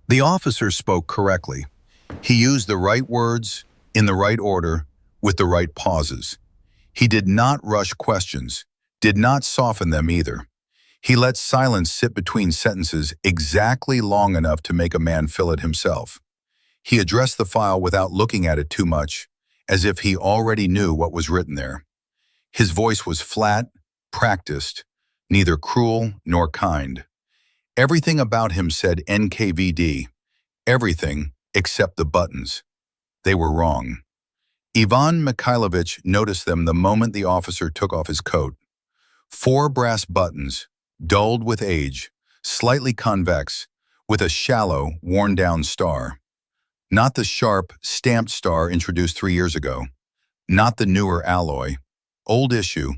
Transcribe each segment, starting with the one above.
The officer spoke correctly. He used the right words, in the right order, with the right pauses. He did not rush questions, did not soften them either. He let silence sit between sentences exactly long enough to make a man fill it himself. He addressed the file without looking at it too much, as if he already knew what was written there. His voice was flat, practiced, neither cruel nor kind. Everything about him said NKVD, everything except the buttons. They were wrong. Ivan Mikhailovich noticed them the moment the officer took off his coat. 4 brass buttons, dulled with age, slightly convex, with a shallow, worn-down star. Not the sharp, stamped star introduced 3 years ago. Not the newer alloy. Old issue,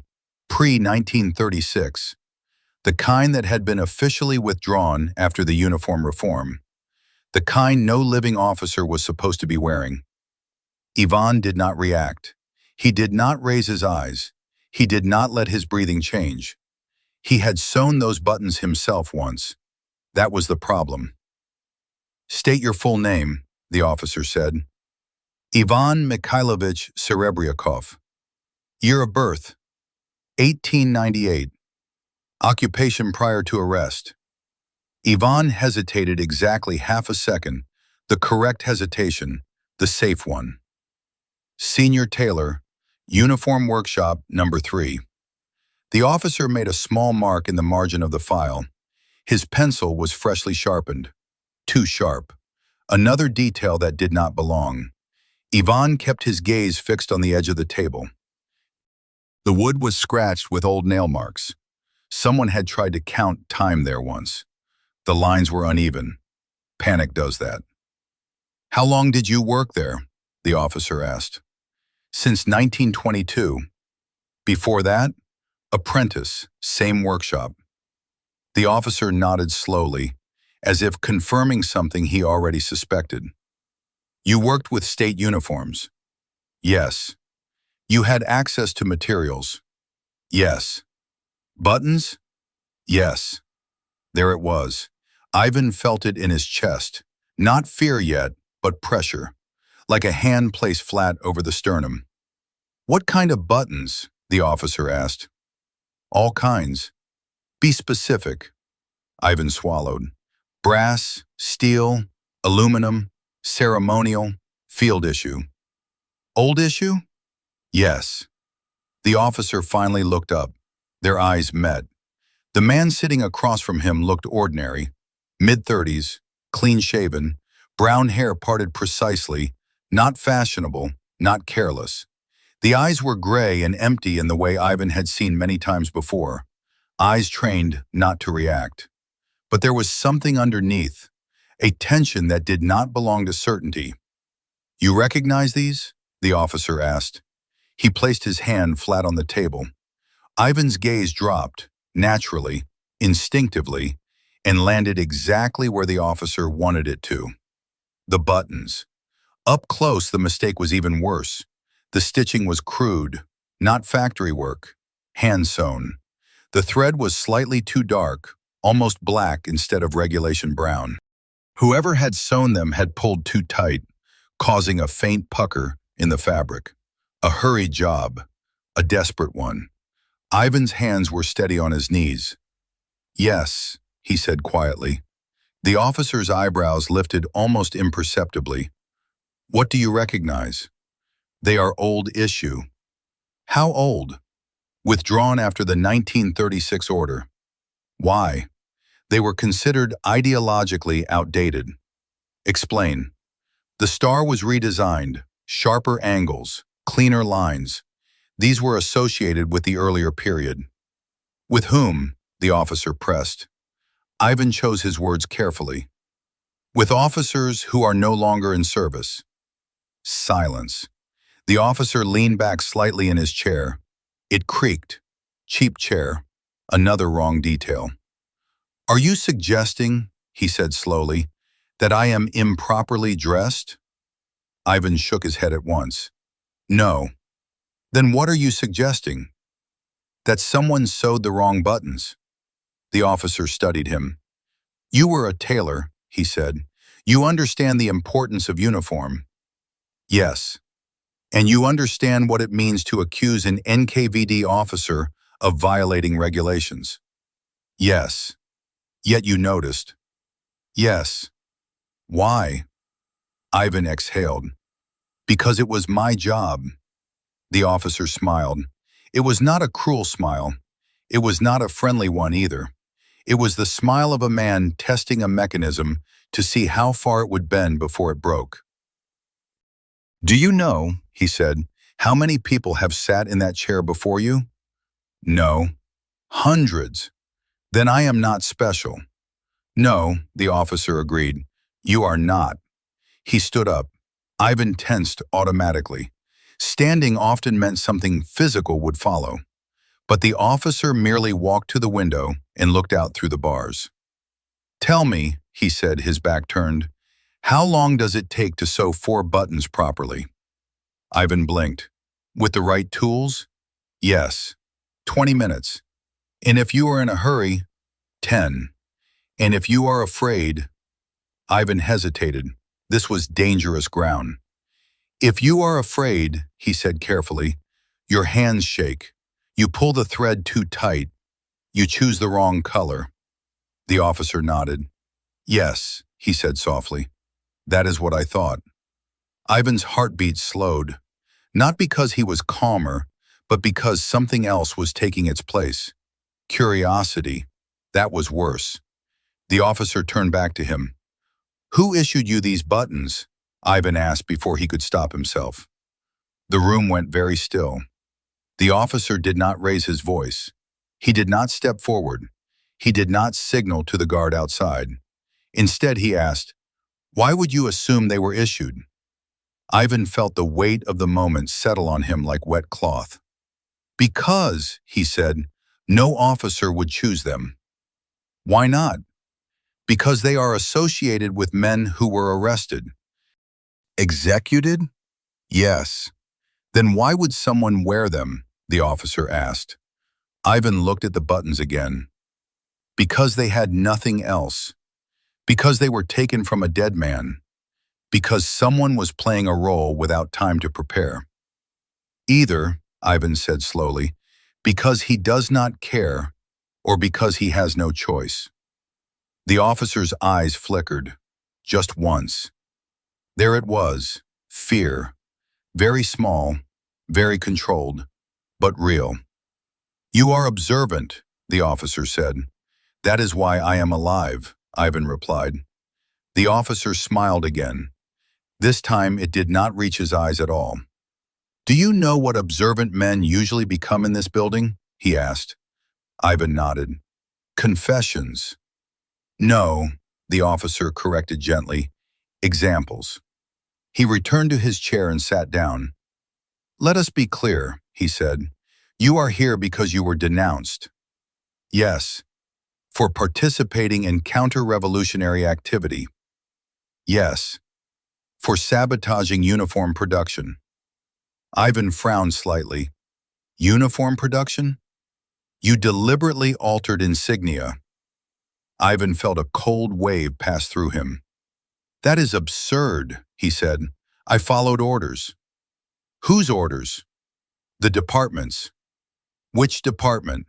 pre-1936. The kind that had been officially withdrawn after the uniform reform. The kind no living officer was supposed to be wearing. Ivan did not react. He did not raise his eyes. He did not let his breathing change. He had sewn those buttons himself once. That was the problem. "State your full name," the officer said. "Ivan Mikhailovich Serebryakov. Year of birth, 1898. Occupation prior to arrest." Ivan hesitated exactly half a second, the correct hesitation, the safe one. "Senior tailor, Uniform Workshop, number 3. The officer made a small mark in the margin of the file. His pencil was freshly sharpened. Too sharp. Another detail that did not belong. Ivan kept his gaze fixed on the edge of the table. The wood was scratched with old nail marks. Someone had tried to count time there once. The lines were uneven. Panic does that. "How long did you work there?" the officer asked. "Since 1922. Before that? Apprentice, same workshop." The officer nodded slowly, as if confirming something he already suspected. "You worked with state uniforms?" "Yes." "You had access to materials?" "Yes." "Buttons?" "Yes." There it was. Ivan felt it in his chest. Not fear yet, but pressure, like a hand placed flat over the sternum. "What kind of buttons?" the officer asked. "All kinds." "Be specific." Ivan swallowed. "Brass, steel, aluminum, ceremonial, field issue." "Old issue?" "Yes." The officer finally looked up. Their eyes met. The man sitting across from him looked ordinary. Mid-30s, clean-shaven, brown hair parted precisely, not fashionable, not careless. The eyes were gray and empty in the way Ivan had seen many times before. Eyes trained not to react. But there was something underneath, a tension that did not belong to certainty. "You recognize these?" the officer asked. He placed his hand flat on the table. Ivan's gaze dropped, naturally, instinctively, and landed exactly where the officer wanted it to. The buttons. Up close, the mistake was even worse. The stitching was crude, not factory work, hand-sewn. The thread was slightly too dark, almost black instead of regulation brown. Whoever had sewn them had pulled too tight, causing a faint pucker in the fabric. A hurried job, a desperate one. Ivan's hands were steady on his knees. "Yes," he said quietly. The officer's eyebrows lifted almost imperceptibly. "What do you recognize?" "They are old issue." "How old?" "Withdrawn after the 1936 order." "Why?" "They were considered ideologically outdated." "Explain." "The star was redesigned, sharper angles, cleaner lines. These were associated with the earlier period." "With whom?" the officer pressed. Ivan chose his words carefully. "With officers who are no longer in service." Silence. The officer leaned back slightly in his chair. It creaked. Cheap chair. Another wrong detail. "Are you suggesting," he said slowly, "that I am improperly dressed?" Ivan shook his head at once. "No." "Then what are you suggesting?" "That someone sewed the wrong buttons." The officer studied him. "You were a tailor," he said. You understand the importance of uniform. Yes. And you understand what it means to accuse an NKVD officer of violating regulations. Yes. Yet you noticed. Yes. Why? Ivan exhaled. Because it was my job. The officer smiled. It was not a cruel smile. It was not a friendly one either. It was the smile of a man testing a mechanism to see how far it would bend before it broke. Do you know, he said, how many people have sat in that chair before you? No. Hundreds. Then I am not special. No, the officer agreed. You are not. He stood up. Ivan tensed automatically. Standing often meant something physical would follow. But the officer merely walked to the window and looked out through the bars. Tell me, he said, his back turned, how long does it take to sew 4 buttons properly? Ivan blinked. With the right tools? Yes. 20 minutes. And if you are in a hurry, 10. And if you are afraid, Ivan hesitated. This was dangerous ground. If you are afraid, he said carefully, your hands shake. You pull the thread too tight. You choose the wrong color. The officer nodded. Yes, he said softly. That is what I thought. Ivan's heartbeat slowed, not because he was calmer, but because something else was taking its place. Curiosity. That was worse. The officer turned back to him. Who issued you these buttons? Ivan asked before he could stop himself. The room went very still. The officer did not raise his voice. He did not step forward. He did not signal to the guard outside. Instead, he asked, why would you assume they were issued? Ivan felt the weight of the moment settle on him like wet cloth. Because, he said, no officer would choose them. Why not? Because they are associated with men who were arrested. Executed? Yes. Then why would someone wear them? The officer asked. Ivan looked at the buttons again. Because they had nothing else. Because they were taken from a dead man. Because someone was playing a role without time to prepare. Either, Ivan said slowly, because he does not care, or because he has no choice. The officer's eyes flickered, just once. There it was, fear, very small, very controlled, but real. You are observant, the officer said. That is why I am alive, Ivan replied. The officer smiled again. This time it did not reach his eyes at all. Do you know what observant men usually become in this building? He asked. Ivan nodded. Confessions. No, the officer corrected gently. Examples. He returned to his chair and sat down. Let us be clear, he said. You are here because you were denounced. Yes. For participating in counter-revolutionary activity. Yes. For sabotaging uniform production. Ivan frowned slightly. Uniform production? You deliberately altered insignia. Ivan felt a cold wave pass through him. That is absurd, he said. I followed orders. Whose orders? The department's. Which department?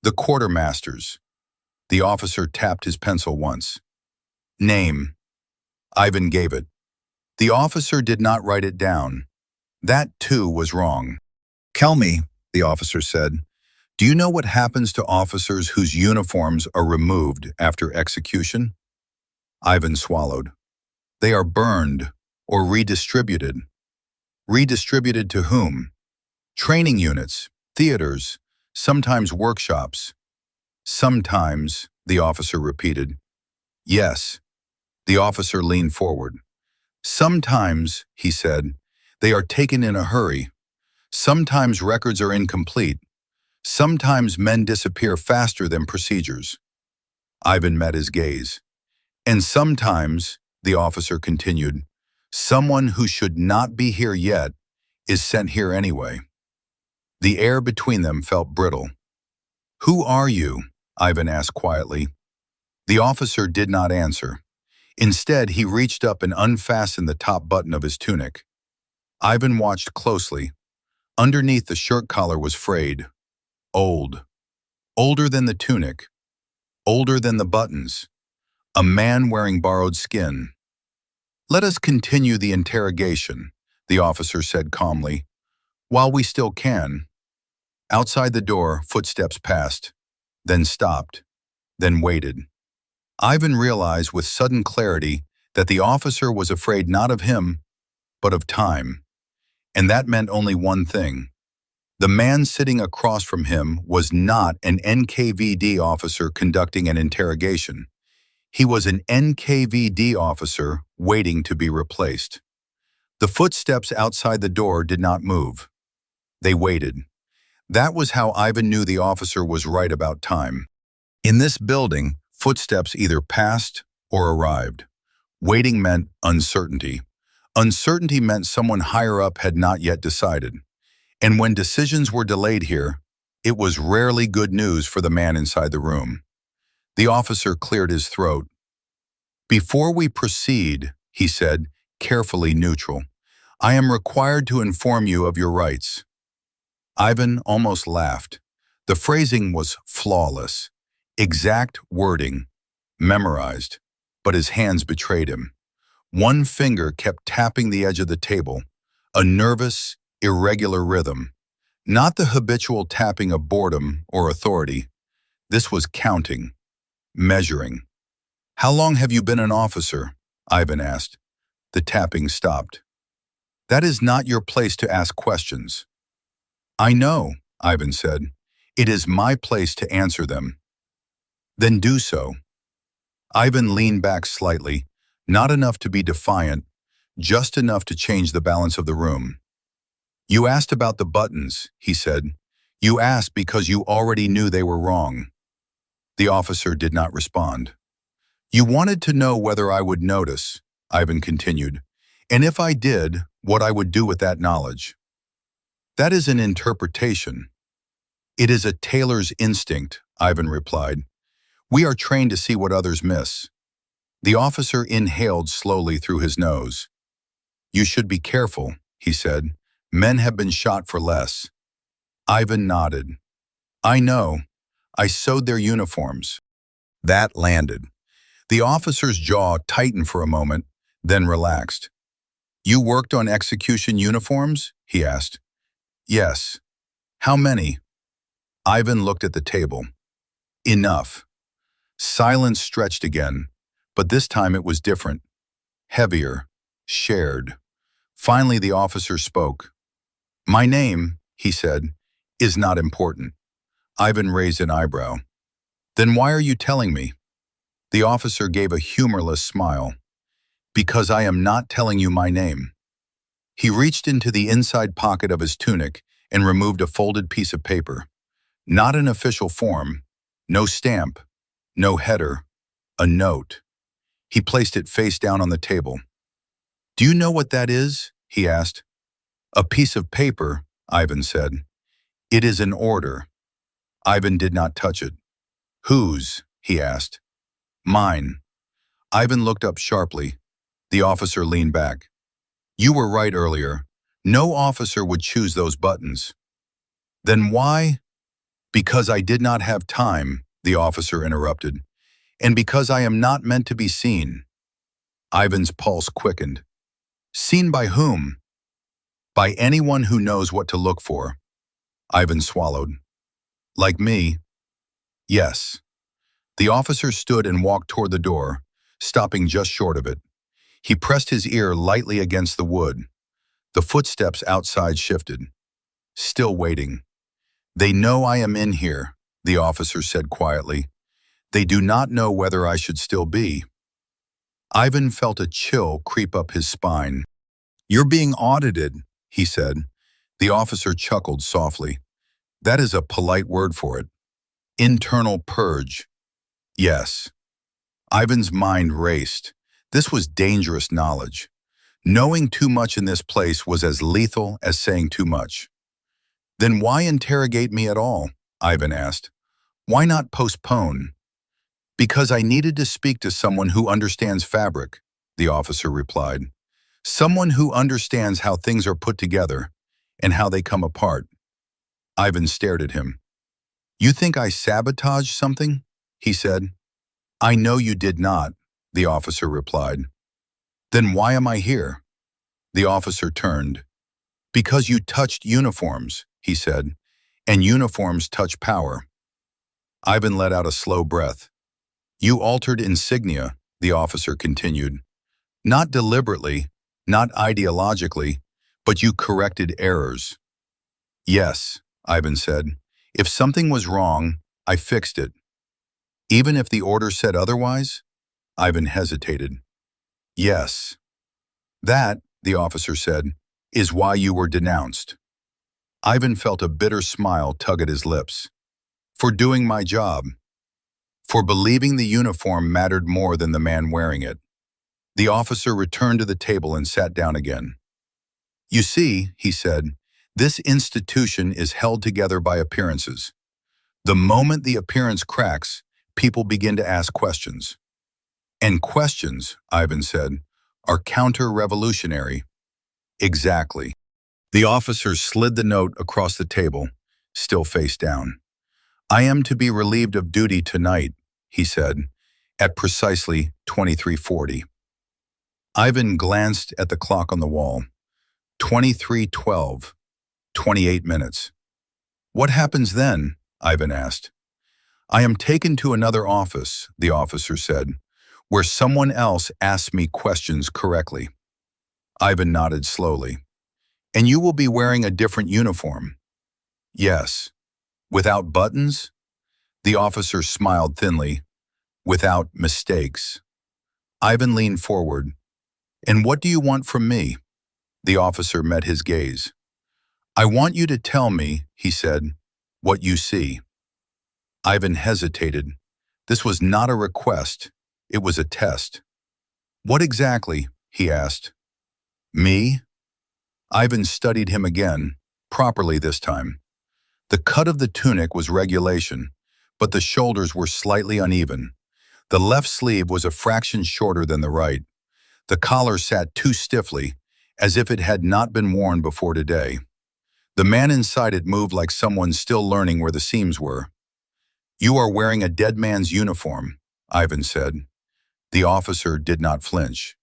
The quartermaster's. The officer tapped his pencil once. Name. Ivan gave it. The officer did not write it down. That, too, was wrong. Tell me, the officer said, do you know what happens to officers whose uniforms are removed after execution? Ivan swallowed. They are burned or redistributed. Redistributed to whom? Training units, theaters, sometimes workshops. Sometimes, the officer repeated. Yes. The officer leaned forward. Sometimes, he said, they are taken in a hurry. Sometimes records are incomplete. Sometimes men disappear faster than procedures. Ivan met his gaze. And sometimes, the officer continued, someone who should not be here yet is sent here anyway. The air between them felt brittle. Who are you? Ivan asked quietly. The officer did not answer. Instead, he reached up and unfastened the top button of his tunic. Ivan watched closely. Underneath, the shirt collar was frayed. Old. Older than the tunic. Older than the buttons. A man wearing borrowed skin. "Let us continue the interrogation," the officer said calmly, "while we still can." Outside the door, footsteps passed, then stopped, then waited. Ivan realized with sudden clarity that the officer was afraid not of him, but of time. And that meant only one thing. The man sitting across from him was not an NKVD officer conducting an interrogation. He was an NKVD officer waiting to be replaced. The footsteps outside the door did not move. They waited. That was how Ivan knew the officer was right about time. In this building, footsteps either passed or arrived. Waiting meant uncertainty. Uncertainty meant someone higher up had not yet decided. And when decisions were delayed here, it was rarely good news for the man inside the room. The officer cleared his throat. "Before we proceed," he said, carefully neutral, "I am required to inform you of your rights." Ivan almost laughed. The phrasing was flawless. Exact wording, memorized, but his hands betrayed him. One finger kept tapping the edge of the table, a nervous, irregular rhythm. Not the habitual tapping of boredom or authority. This was counting, measuring. "How long have you been an officer?" Ivan asked. The tapping stopped. "That is not your place to ask questions." "I know," Ivan said. "It is my place to answer them." "Then do so." Ivan leaned back slightly, not enough to be defiant, just enough to change the balance of the room. "You asked about the buttons," he said. "You asked because you already knew they were wrong." The officer did not respond. "You wanted to know whether I would notice," Ivan continued, "and if I did, what I would do with that knowledge." "That is an interpretation." "It is a tailor's instinct," Ivan replied. "We are trained to see what others miss." The officer inhaled slowly through his nose. "You should be careful," he said. "Men have been shot for less." Ivan nodded. "I know. I sewed their uniforms." That landed. The officer's jaw tightened for a moment, then relaxed. "You worked on execution uniforms?" he asked. "Yes." "How many?" Ivan looked at the table. "Enough." Silence stretched again, but this time it was different. Heavier. Shared. Finally the officer spoke. "My name," he said, "is not important." Ivan raised an eyebrow. "Then why are you telling me?" The officer gave a humorless smile. "Because I am not telling you my name." He reached into the inside pocket of his tunic and removed a folded piece of paper. Not an official form, no stamp, no header, a note. He placed it face down on the table. "Do you know what that is?" he asked. "A piece of paper," Ivan said. "It is an order." Ivan did not touch it. "Whose?" he asked. "Mine." Ivan looked up sharply. The officer leaned back. "You were right earlier. No officer would choose those buttons." "Then why?" "Because I did not have time," the officer interrupted. "And because I am not meant to be seen." Ivan's pulse quickened. "Seen by whom?" "By anyone who knows what to look for." Ivan swallowed. "Like me?" "Yes." The officer stood and walked toward the door, stopping just short of it. He pressed his ear lightly against the wood. The footsteps outside shifted. "Still waiting." "They know I am in here," the officer said quietly. "They do not know whether I should still be." Ivan felt a chill creep up his spine. "You're being audited," he said. The officer chuckled softly. "That is a polite word for it. Internal purge." "Yes." Ivan's mind raced. This was dangerous knowledge. Knowing too much in this place was as lethal as saying too much. "Then why interrogate me at all?" Ivan asked. "Why not postpone?" Because I needed to speak to someone who understands fabric, the officer replied. Someone who understands how things are put together and how they come apart. Ivan stared at him. You think I sabotaged something? He said. I know you did not, the officer replied. Then why am I here? The officer turned. Because you touched uniforms, he said, and uniforms touch power. Ivan let out a slow breath. You altered insignia, the officer continued. Not deliberately, not ideologically, but you corrected errors. Yes, Ivan said. If something was wrong, I fixed it. Even if the order said otherwise? Ivan hesitated. Yes. That, the officer said, is why you were denounced. Ivan felt a bitter smile tug at his lips. For doing my job. For believing the uniform mattered more than the man wearing it. The officer returned to the table and sat down again. You see, he said, this institution is held together by appearances. The moment the appearance cracks, people begin to ask questions. And questions, Ivan said, are counter-revolutionary. Exactly. The officer slid the note across the table, still face down. I am to be relieved of duty tonight, he said, at precisely 23:40. Ivan glanced at the clock on the wall. 23:12, 28 minutes. What happens then? Ivan asked. I am taken to another office, the officer said, where someone else asks me questions correctly. Ivan nodded slowly. And you will be wearing a different uniform? Yes. Without buttons? The officer smiled thinly. Without mistakes. Ivan leaned forward. And what do you want from me? The officer met his gaze. I want you to tell me, he said, what you see. Ivan hesitated. This was not a request. It was a test. What exactly? He asked. Me? Ivan studied him again, properly this time. The cut of the tunic was regulation, but the shoulders were slightly uneven. The left sleeve was a fraction shorter than the right. The collar sat too stiffly, as if it had not been worn before today. The man inside it moved like someone still learning where the seams were. You are wearing a dead man's uniform, Ivan said. The officer did not flinch.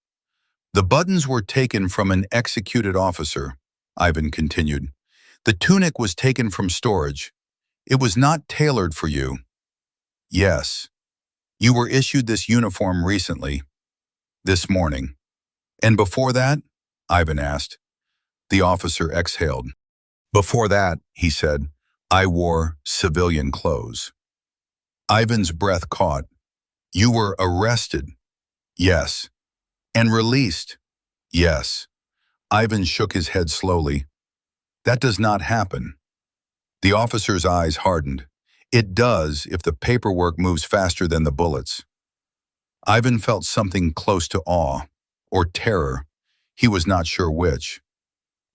The buttons were taken from an executed officer, Ivan continued. The tunic was taken from storage. It was not tailored for you. Yes. You were issued this uniform recently. This morning. And before that? Ivan asked. The officer exhaled. Before that, he said, I wore civilian clothes. Ivan's breath caught. You were arrested. Yes. And released. Yes. Ivan shook his head slowly. That does not happen. The officer's eyes hardened. It does if the paperwork moves faster than the bullets. Ivan felt something close to awe, or terror. He was not sure which.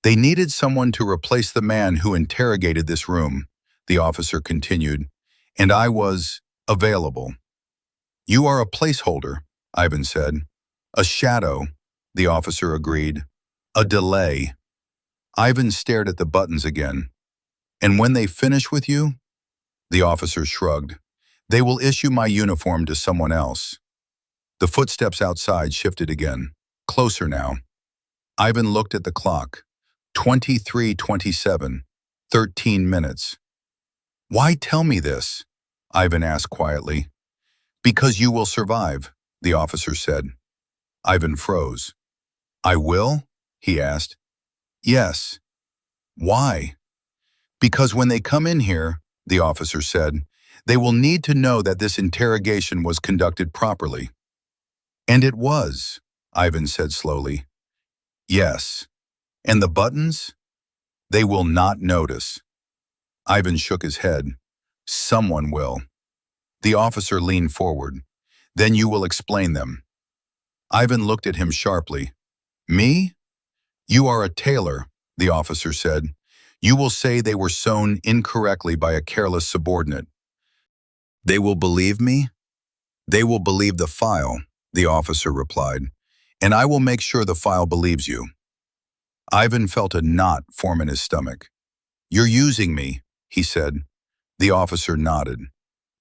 They needed someone to replace the man who interrogated this room, the officer continued, and I was available. You are a placeholder, Ivan said. A shadow, the officer agreed. A delay. Ivan stared at the buttons again. And when they finish with you? The officer shrugged. They will issue my uniform to someone else. The footsteps outside shifted again. Closer now. Ivan looked at the clock. 23:27, 13 minutes. Why tell me this? Ivan asked quietly. Because you will survive, the officer said. Ivan froze. I will? He asked. Yes. Why? Because when they come in here, the officer said, they will need to know that this interrogation was conducted properly. And it was, Ivan said slowly. Yes. And the buttons? They will not notice. Ivan shook his head. Someone will. The officer leaned forward. Then you will explain them. Ivan looked at him sharply. Me? You are a tailor, the officer said. You will say they were sewn incorrectly by a careless subordinate. They will believe me? They will believe the file, the officer replied, and I will make sure the file believes you. Ivan felt a knot form in his stomach. You're using me, he said. The officer nodded.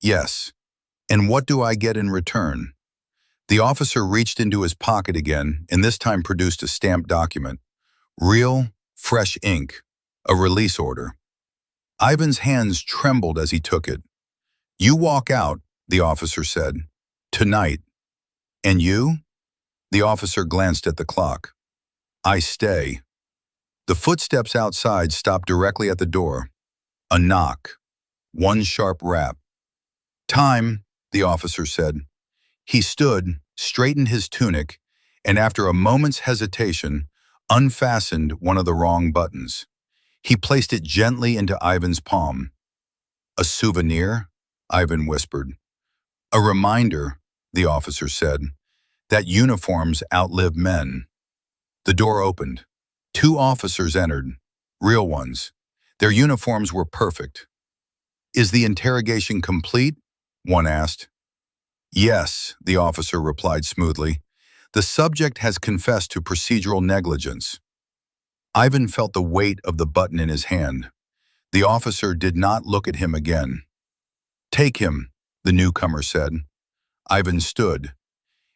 Yes. And what do I get in return? The officer reached into his pocket again and this time produced a stamped document. Real, fresh ink. A release order. Ivan's hands trembled as he took it. You walk out, the officer said. Tonight. And you? The officer glanced at the clock. I stay. The footsteps outside stopped directly at the door. A knock. One sharp rap. Time, the officer said. He stood, straightened his tunic, and after a moment's hesitation, unfastened one of the wrong buttons. He placed it gently into Ivan's palm. A souvenir? Ivan whispered. A reminder, the officer said, that uniforms outlive men. The door opened. 2 officers entered, real ones. Their uniforms were perfect. Is the interrogation complete? One asked. Yes, the officer replied smoothly. The subject has confessed to procedural negligence. Ivan felt the weight of the button in his hand. The officer did not look at him again. Take him, the newcomer said. Ivan stood.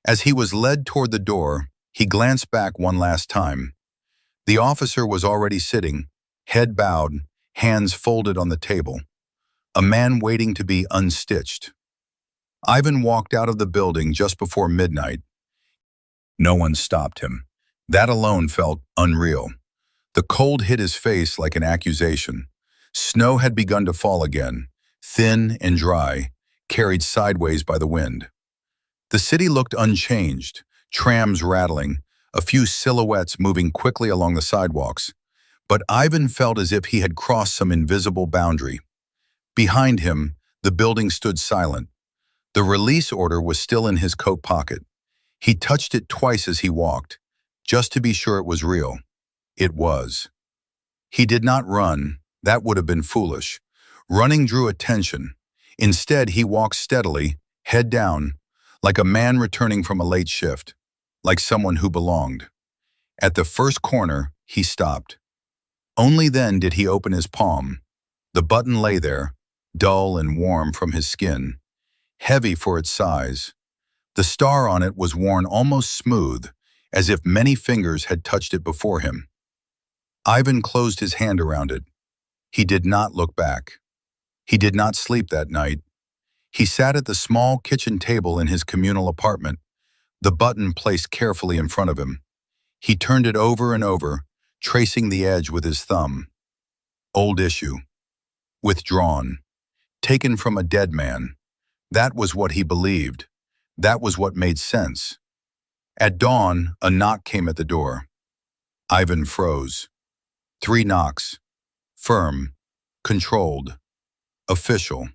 As he was led toward the door, he glanced back one last time. The officer was already sitting, head bowed, hands folded on the table. A man waiting to be unstitched. Ivan walked out of the building just before midnight. No one stopped him. That alone felt unreal. The cold hit his face like an accusation. Snow had begun to fall again, thin and dry, carried sideways by the wind. The city looked unchanged, trams rattling, a few silhouettes moving quickly along the sidewalks. But Ivan felt as if he had crossed some invisible boundary. Behind him, the building stood silent. The release order was still in his coat pocket. He touched it twice as he walked, just to be sure it was real. It was. He did not run. That would have been foolish. Running drew attention. Instead, he walked steadily, head down, like a man returning from a late shift, like someone who belonged. At the first corner, he stopped. Only then did he open his palm. The button lay there, dull and warm from his skin, heavy for its size. The star on it was worn almost smooth, as if many fingers had touched it before him. Ivan closed his hand around it. He did not look back. He did not sleep that night. He sat at the small kitchen table in his communal apartment, the button placed carefully in front of him. He turned it over and over, tracing the edge with his thumb. Old issue. Withdrawn. Taken from a dead man. That was what he believed. That was what made sense. At dawn, a knock came at the door. Ivan froze. 3 knocks. Firm. Controlled. Official.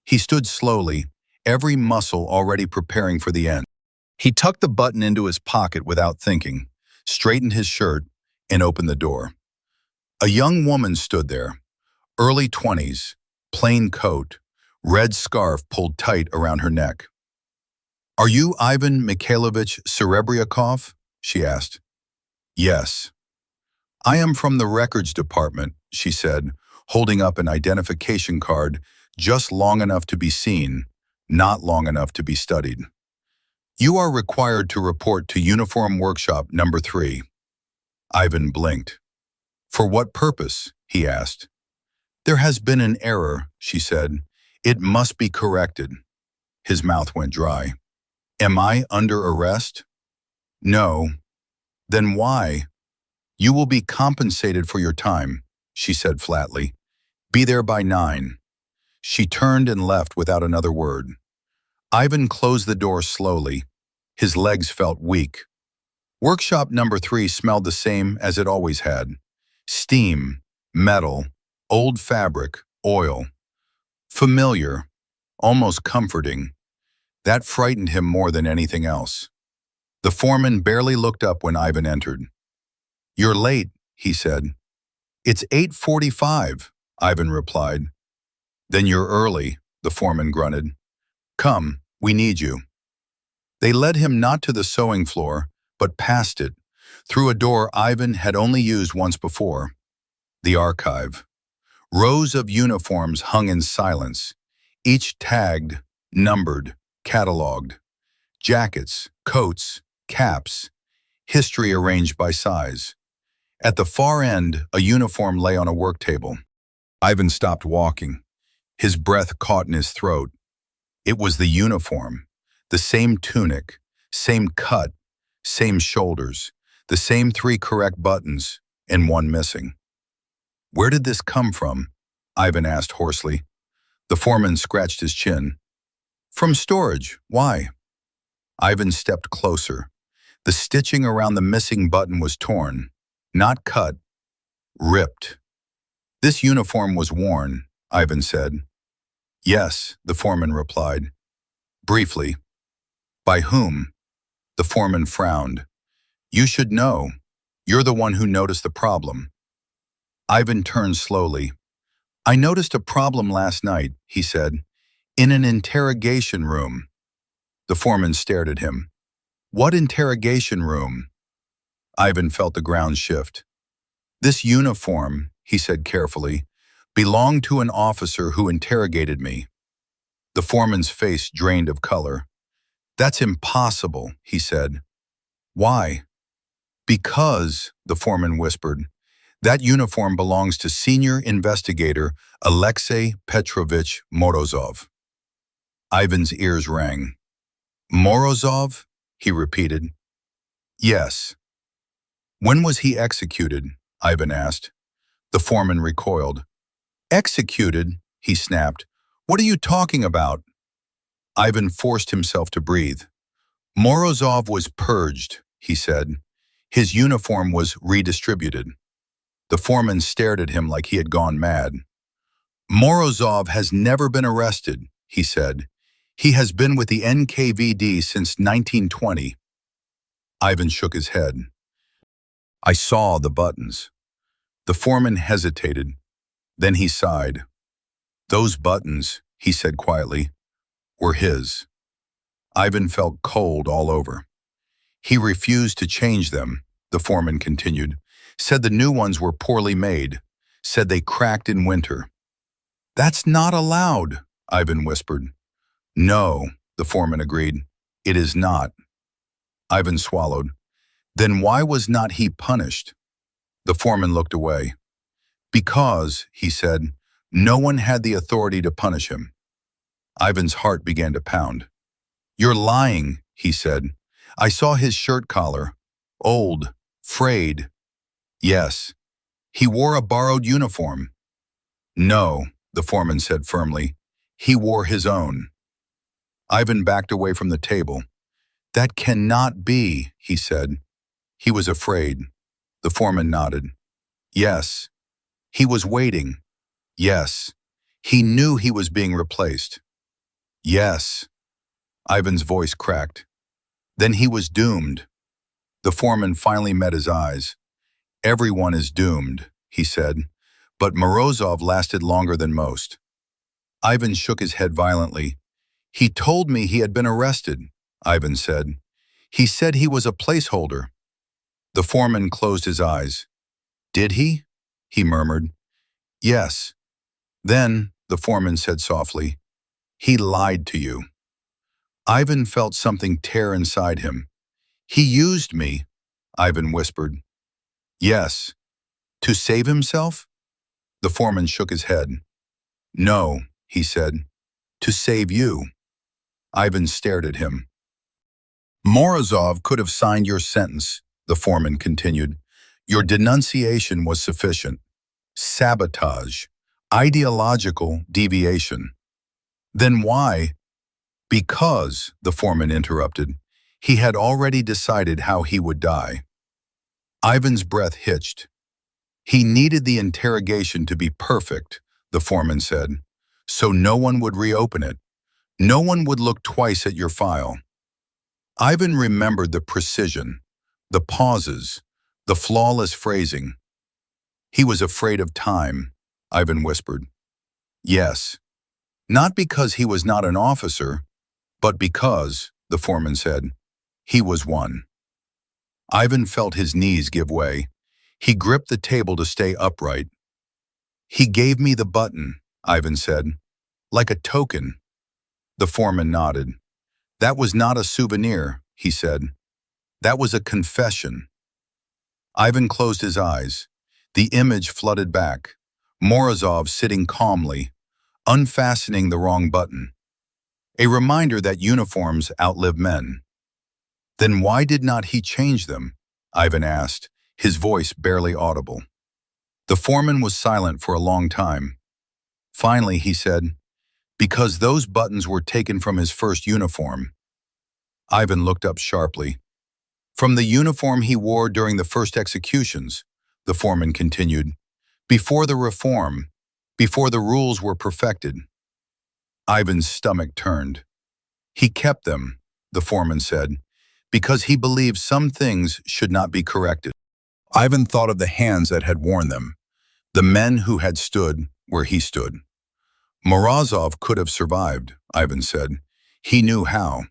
He stood slowly, every muscle already preparing for the end. He tucked the button into his pocket without thinking, straightened his shirt, and opened the door. A young woman stood there, early 20s, plain coat, red scarf pulled tight around her neck. Are you Ivan Mikhailovich Serebryakov? She asked. Yes. I am from the records department, she said, holding up an identification card just long enough to be seen, not long enough to be studied. You are required to report to Uniform Workshop number 3. Ivan blinked. For what purpose? He asked. There has been an error, she said. It must be corrected. His mouth went dry. Am I under arrest? No. Then why? You will be compensated for your time, she said flatly. Be there by 9. She turned and left without another word. Ivan closed the door slowly. His legs felt weak. Workshop number 3 smelled the same as it always had. Steam, metal, old fabric, oil. Familiar, almost comforting. That frightened him more than anything else. The foreman barely looked up when Ivan entered. You're late, he said. It's 8:45, Ivan replied. Then you're early, the foreman grunted. Come, We need you." They led him not to the sewing floor, but past it, through a door Ivan had only used once before. The archive. Rows of uniforms hung in silence, each tagged, numbered, catalogued. Jackets, coats, caps, history arranged by size. At the far end, a uniform lay on a work table. Ivan stopped walking. His breath caught in his throat. It was the uniform, the same tunic, same cut, same shoulders, the same 3 correct buttons, and one missing. "Where did this come from?" Ivan asked hoarsely. The foreman scratched his chin. "From storage. Why?" Ivan stepped closer. The stitching around the missing button was torn, not cut, ripped. "This uniform was worn," Ivan said. "Yes," the foreman replied. Briefly. "By whom?" The foreman frowned. "You should know. You're the one who noticed the problem." Ivan turned slowly. "I noticed a problem last night," he said, "in an interrogation room." The foreman stared at him. "What interrogation room?" Ivan felt the ground shift. "This uniform," he said carefully, "belonged to an officer who interrogated me." The foreman's face drained of color. "That's impossible," he said. "Why?" "Because," the foreman whispered, "that uniform belongs to senior investigator Alexei Petrovich Morozov." Ivan's ears rang. "Morozov?" he repeated. "Yes." "When was he executed?" Ivan asked. The foreman recoiled. "Executed?" he snapped. "What are you talking about?" Ivan forced himself to breathe. "Morozov was purged," he said. "His uniform was redistributed." The foreman stared at him like he had gone mad. "Morozov has never been arrested," he said. "He has been with the NKVD since 1920. Ivan shook his head. "I saw the buttons." The foreman hesitated. Then he sighed. "Those buttons," he said quietly, "were his." Ivan felt cold all over. "He refused to change them," the foreman continued. "Said the new ones were poorly made. Said they cracked in winter." "That's not allowed," Ivan whispered. "No," the foreman agreed. "It is not." Ivan swallowed. "Then why was not he punished?" The foreman looked away. "Because," he said, "no one had the authority to punish him." Ivan's heart began to pound. "You're lying," he said. "I saw his shirt collar. Old, frayed." "Yes." "He wore a borrowed uniform." "No," the foreman said firmly. "He wore his own." Ivan backed away from the table. "That cannot be," he said. He was afraid. The foreman nodded. "Yes." "He was waiting." "Yes." "He knew he was being replaced." "Yes." Ivan's voice cracked. "Then he was doomed." The foreman finally met his eyes. "Everyone is doomed," he said, "but Morozov lasted longer than most." Ivan shook his head violently. "He told me he had been arrested," Ivan said. "He said he was a placeholder." The foreman closed his eyes. "Did he?" he murmured. "Yes." "Then," the foreman said softly, "he lied to you." Ivan felt something tear inside him. "He used me," Ivan whispered. "Yes." "To save himself?" The foreman shook his head. "No," he said. "To save you." Ivan stared at him. "Morozov could have signed your sentence," the foreman continued. "Your denunciation was sufficient. Sabotage. Ideological deviation." "Then why?" "Because," the foreman interrupted, "he had already decided how he would die." Ivan's breath hitched. "He needed the interrogation to be perfect," the foreman said, "so no one would reopen it. No one would look twice at your file." Ivan remembered the precision, the pauses, the flawless phrasing. "He was afraid of time," Ivan whispered. "Yes. Not because he was not an officer, But because, the foreman said, he was one. Ivan felt his knees give way. He gripped the table to stay upright. He gave me the button, Ivan said, like a token. The foreman nodded. That was not a souvenir, he said. That was a confession. Ivan closed his eyes. The image flooded back. Morozov sitting calmly, unfastening the wrong button. A reminder that uniforms outlive men. Then why did not he change them? Ivan asked, his voice barely audible. The foreman was silent for a long time. Finally, he said, because those buttons were taken from his first uniform. Ivan looked up sharply. From the uniform he wore during the first executions, the foreman continued, before the reform, before the rules were perfected. Ivan's stomach turned. He kept them, the foreman said, because he believed some things should not be corrected. Ivan thought of the hands that had worn them, the men who had stood where he stood. Morozov could have survived, Ivan said. He knew how.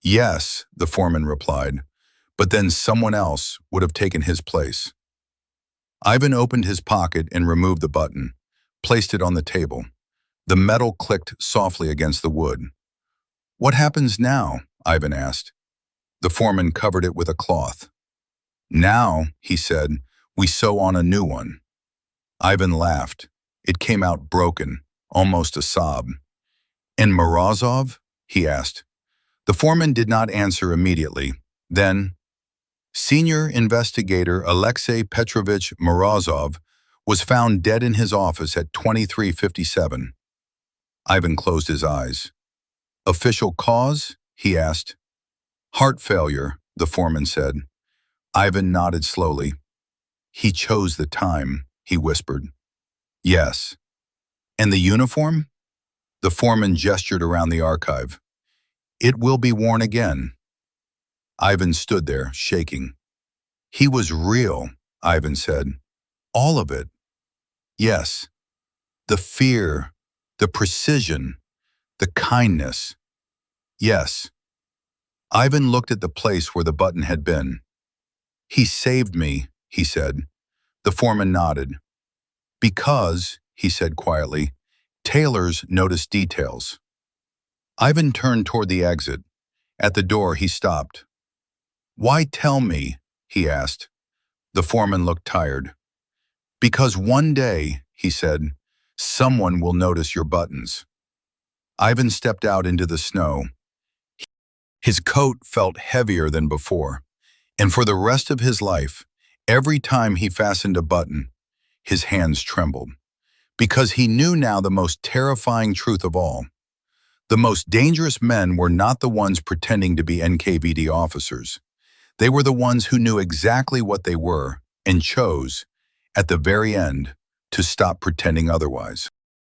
Yes, the foreman replied, but then someone else would have taken his place. Ivan opened his pocket and removed the button, placed it on the table. The metal clicked softly against the wood. What happens now? Ivan asked. The foreman covered it with a cloth. Now, he said, we sew on a new one. Ivan laughed. It came out broken, almost a sob. And Morozov? He asked. The foreman did not answer immediately. Then, Senior Investigator Alexei Petrovich Morozov was found dead in his office at 2357. Ivan closed his eyes. Official cause? He asked. Heart failure, the foreman said. Ivan nodded slowly. He chose the time, he whispered. Yes. And the uniform? The foreman gestured around the archive. It will be worn again. Ivan stood there, shaking. He was real, Ivan said. All of it. Yes. The fear, the precision, the kindness. Yes. Ivan looked at the place where the button had been. He saved me, he said. The foreman nodded. Because, he said quietly, tailors notice details. Ivan turned toward the exit. At the door, he stopped. Why tell me? He asked. The foreman looked tired. Because one day, he said, someone will notice your buttons. Ivan stepped out into the snow. His coat felt heavier than before, and for the rest of his life, every time he fastened a button, his hands trembled, because he knew now the most terrifying truth of all. The most dangerous men were not the ones pretending to be NKVD officers. They were the ones who knew exactly what they were and chose, at the very end, to stop pretending otherwise.